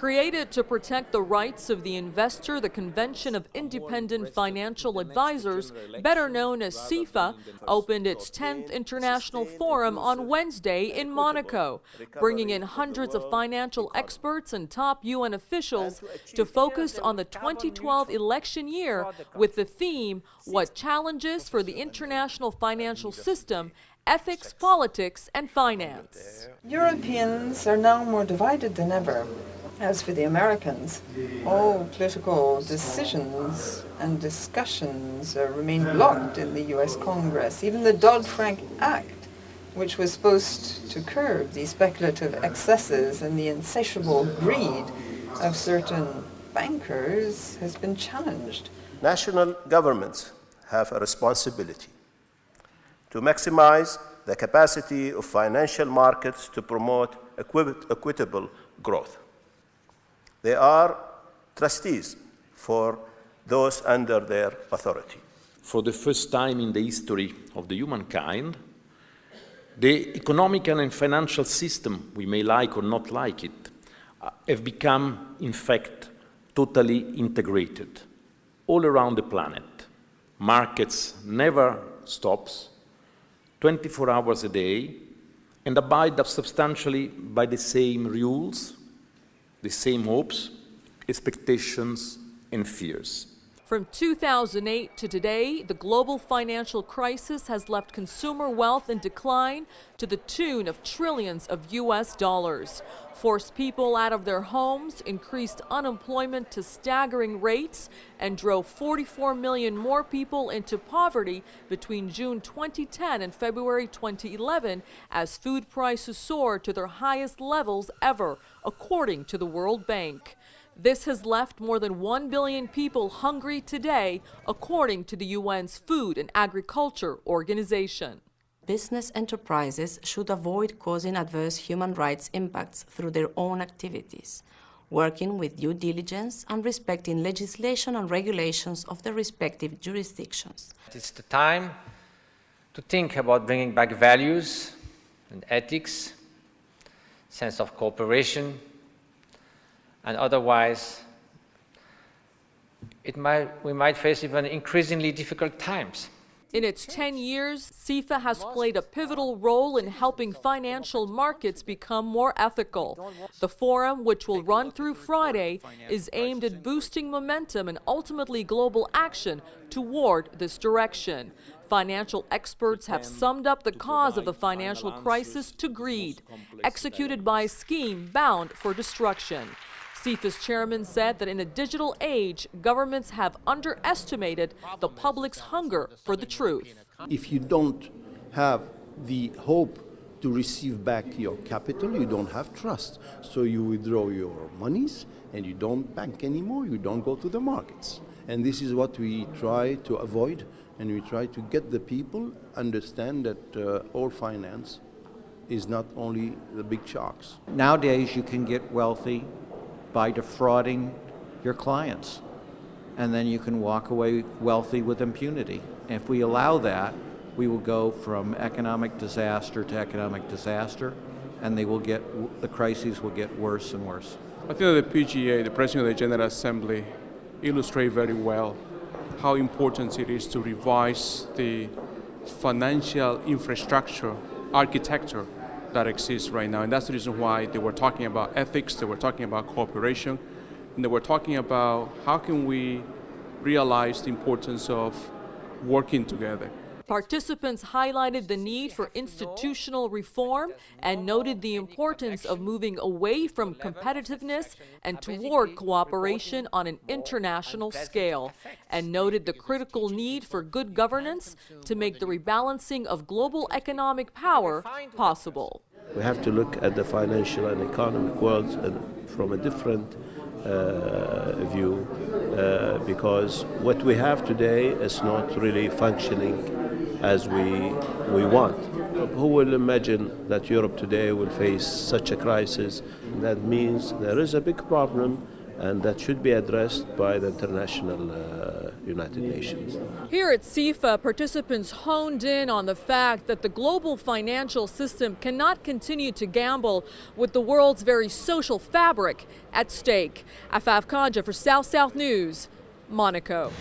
Created to protect the rights of the investor, the Convention of Independent Financial Advisors, better known as CIFA, opened its 10th International Forum on Wednesday in Monaco, bringing in hundreds of financial experts and top UN officials to focus on the 2012 election year with the theme, What Challenges for the International Financial System, Ethics, Politics and Finance. Europeans are now more divided than ever. As for the Americans, all political decisions and discussions remain blocked in the U.S. Congress. Even the Dodd-Frank Act, which was supposed to curb the speculative excesses and the insatiable greed of certain bankers, has been challenged. National governments have a responsibility to maximize the capacity of financial markets to promote equitable growth. They are trustees for those under their authority. For the first time in the history of the humankind, the economic and financial system, we may like or not like it, have become, in fact, totally integrated all around the planet. Markets never stops, 24 hours a day, and abide substantially by the same rules, the same hopes, expectations, and fears. From 2008 to today, the global financial crisis has left consumer wealth in decline to the tune of trillions of US dollars, forced people out of their homes, increased unemployment to staggering rates, and drove 44 million more people into poverty between June 2010 and February 2011 as food prices soared to their highest levels ever, according to the World Bank. This has left more than 1 billion people hungry today, according to the UN's Food and Agriculture Organization. Business enterprises should avoid causing adverse human rights impacts through their own activities, working with due diligence and respecting legislation and regulations of their respective jurisdictions. It's the time to think about bringing back values and ethics, sense of cooperation, and otherwise we might face even increasingly difficult times. In its 10 years, CIFA has played a pivotal role in helping financial markets become more ethical. The forum, which will run through Friday, is aimed at boosting momentum and ultimately global action toward this direction. Financial experts have summed up the cause of the financial crisis to greed, executed by a scheme bound for destruction. CIFA's chairman said that in a digital age, governments have underestimated the public's hunger for the truth. If you don't have the hope to receive back your capital, you don't have trust. So you withdraw your monies and you don't bank anymore, you don't go to the markets. And this is what we try to avoid, and we try to get the people understand that all finance is not only the big sharks. Nowadays you can get wealthy by defrauding your clients, and then you can walk away wealthy with impunity. And if we allow that, we will go from economic disaster to economic disaster, and the crises will get worse and worse. I think that the PGA, the President of the General Assembly, illustrate very well how important it is to revise the financial infrastructure, architecture that exists right now. And that's the reason why they were talking about ethics, they were talking about cooperation, and they were talking about how can we realize the importance of working together. Participants highlighted the need for institutional reform and noted the importance of moving away from competitiveness and toward cooperation on an international scale, and noted the critical need for good governance to make the rebalancing of global economic power possible. We have to look at the financial and economic world from a different view because what we have today is not really functioning as we want. Who will imagine that Europe today will face such a crisis? That means there is a big problem, and that should be addressed by the international United Nations. Here at CIFA, participants honed in on the fact that the global financial system cannot continue to gamble with the world's very social fabric at stake. Afaf Kanja for South South News, Monaco.